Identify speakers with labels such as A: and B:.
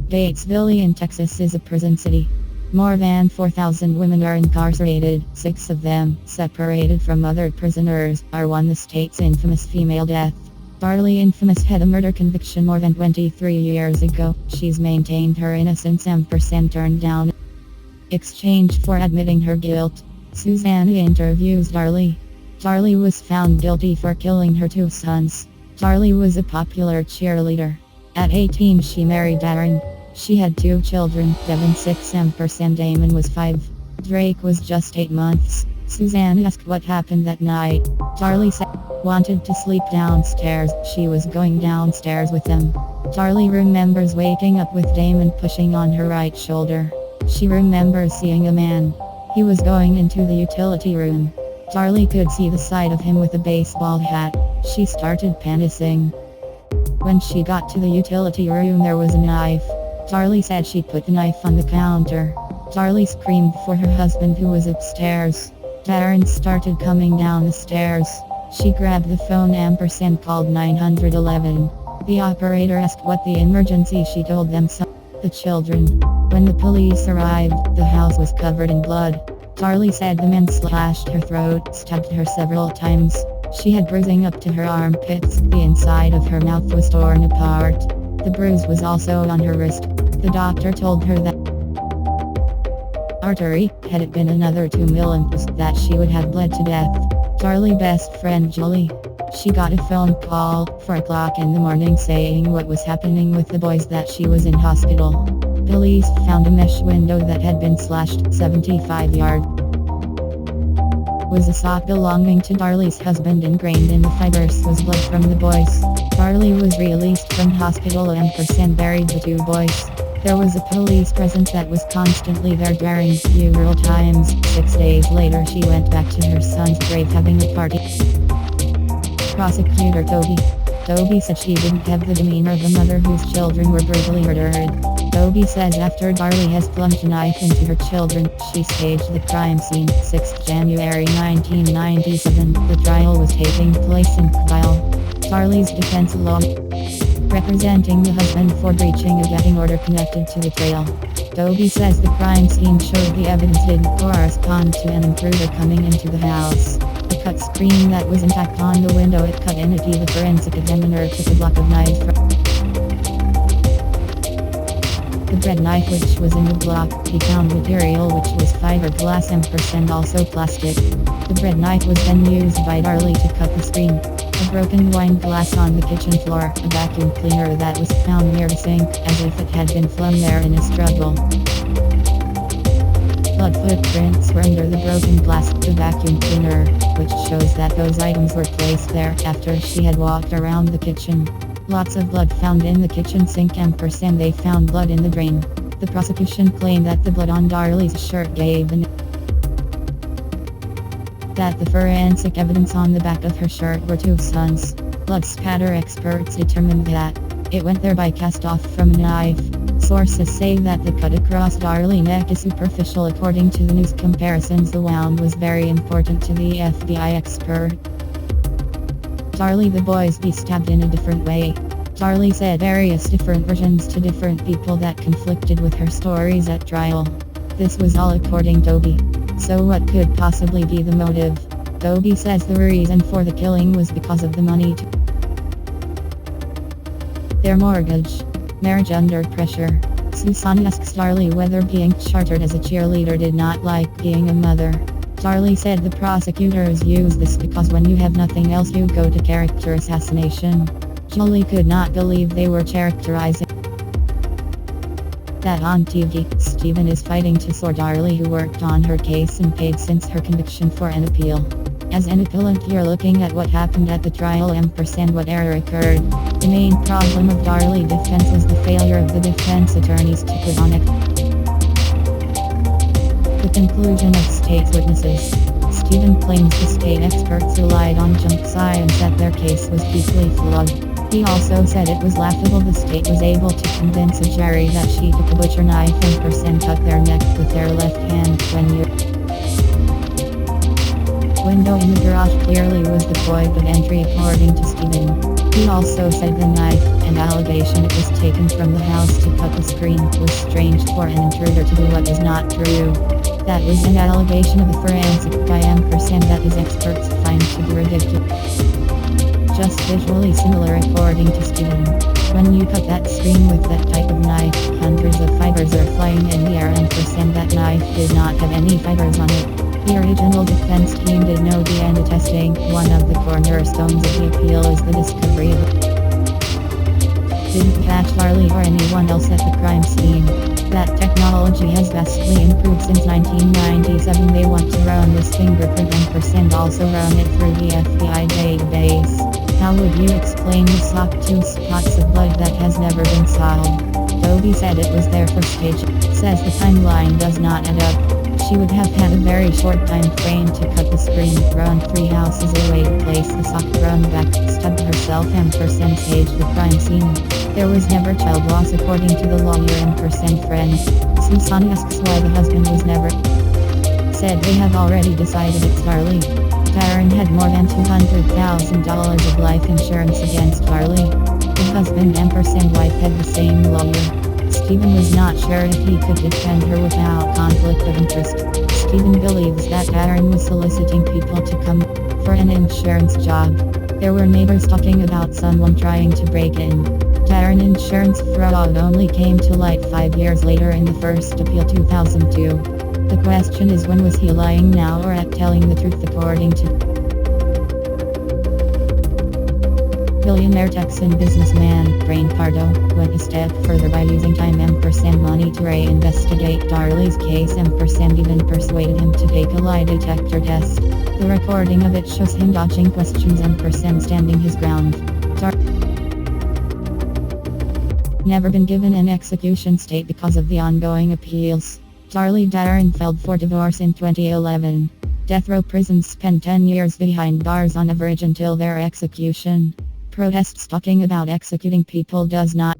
A: Batesville in Texas is a prison city. More than 4,000 women are incarcerated, 6 of them, separated from other prisoners, are one the state's infamous female death. Darlie infamous had a murder conviction more than 23 years ago. She's maintained her innocence and turned down exchange for admitting her guilt. Susanna interviews Darlie. Darlie was found guilty for killing her 2 sons. Darlie was a popular cheerleader. At 18 she married Darren. She had 2 children, Devin 6 and Damon was 5. Drake was just 8 months. Susanna asked what happened that night. Darlie said, wanted to sleep downstairs. She was going downstairs with them. Darlie remembers waking up with Damon pushing on her right shoulder. She remembers seeing a man. He was going into the utility room. Darlie could see the side of him with a baseball hat. She started panicking. When she got to the utility room there was a knife. Darlie said she put the knife on the counter. Darlie screamed for her husband who was upstairs. Darren started coming down the stairs. She grabbed the phone and called 911. The operator asked what the emergency. She told them the children. When the police arrived, the house was covered in blood. Darlie said the men slashed her throat, stabbed her several times. She had bruising up to her armpits. The inside of her mouth was torn apart. The bruise was also on her wrist. The doctor told her that artery, had it been another 2 millimeters, that she would have bled to death. Darlie's best friend Julie. She got a phone call, 4 o'clock in the morning, saying what was happening with the boys, that she was in hospital. Police found a mesh window that had been slashed 75 yards. Was a sock belonging to Darlie's husband. Ingrained in the fibers was blood from the boys. Darlie was released from hospital and buried the 2 boys. There was a police presence that was constantly there during funeral times. 6 days later she went back to her son's grave having a party. Prosecutor Toby said she didn't have the demeanor of a mother whose children were brutally murdered. Toby says after Darlie has plunged a knife into her children, she staged the crime scene. 6 January 1997, the trial was taking place in Kyle. Darlie's defense lawyer, representing the husband for breaching a vetting order connected to the trail. Toby says the crime scene showed the evidence didn't correspond to an intruder coming into the house. The cut screen that was intact on the window, it cut in it. The forensic examiner took a block of knife from the bread knife which was in the block. He found material which was fiberglass and also plastic. The bread knife was then used by Darlie to cut the screen. A broken wine glass on the kitchen floor, a vacuum cleaner that was found near the sink, as if it had been flung there in a struggle. Blood footprints were under the broken glass, the vacuum cleaner, which shows that those items were placed there after she had walked around the kitchen. Lots of blood found in the kitchen sink and they found blood in the drain. The prosecution claimed that the blood on Darlie's shirt gave that the forensic evidence on the back of her shirt were 2 sons. Blood spatter experts determined that it went there by cast off from a knife. Sources say that the cut across Darlie's neck is superficial. According to the news comparisons, the wound was very important to the FBI expert. Darlie, the boys be stabbed in a different way. Darlie said various different versions to different people that conflicted with her stories at trial. This was all according to Toby. So what could possibly be the motive? Toby says the reason for the killing was because of the money to their mortgage. Marriage under pressure. Susanna asks Darlie whether being chartered as a cheerleader did not like being a mother. Darlie said the prosecutors use this because when you have nothing else you go to character assassination. Julie could not believe they were characterizing that on TV. Stephen is fighting to sue Darlie, who worked on her case and paid since her conviction for an appeal. As an appellant, you're looking at what happened at the trial and what error occurred. The main problem of Darlie's defense was the failure of the defense attorneys to put on the conclusion of state's witnesses. Stephen claims the state experts relied on junk science, that their case was deeply flawed. He also said it was laughable the state was able to convince a jury that she took a butcher knife and cut their neck with their left hand when you Window in the garage clearly was the point of entry according to Stephen. He also said the knife, an allegation it was taken from the house to cut the screen, was strange for an intruder to do what is not true. That was an allegation of a forensic by ampersand that his experts find to be ridiculous. Just visually similar according to Stephen. When you cut that screen with that type of knife, hundreds of fibers are flying in the air and that knife did not have any fibers on it. The original defense team did no DNA testing. One of the cornerstones of the appeal is the discovery of didn't catch Darlie or anyone else at the crime scene. That technology has vastly improved since 1997. They want to run this fingerprint and also run it through the FBI database. How would you explain the sock 2 spots of blood that has never been solved? Toby said it was there for stage. Says the timeline does not add up. She would have had a very short time frame to cut the screen, run 3 houses away to place the sock, run back, stab herself and stage the crime scene. There was never child loss according to the lawyer and friend. Susanna asks why the husband was never. Said they have already decided it's Darlie. Darren had more than $200,000 of life insurance against Darlie. The husband and wife had the same lawyer. Stephen was not sure if he could defend her without conflict of interest. Stephen believes that Darren was soliciting people to come for an insurance job. There were neighbors talking about someone trying to break in. Darren insurance fraud only came to light 5 years later in the first appeal 2002. The question is, when was he lying now or at telling the truth according to billionaire Texan businessman Brain Pardo went a step further by using time and money to reinvestigate Darlie's case and even persuaded him to take a lie detector test. The recording of it shows him dodging questions and standing his ground. Never been given an execution state because of the ongoing appeals. Darren filed for divorce in 2011. Death row prisons spend 10 years behind bars on average until their execution. Protests talking about executing people does not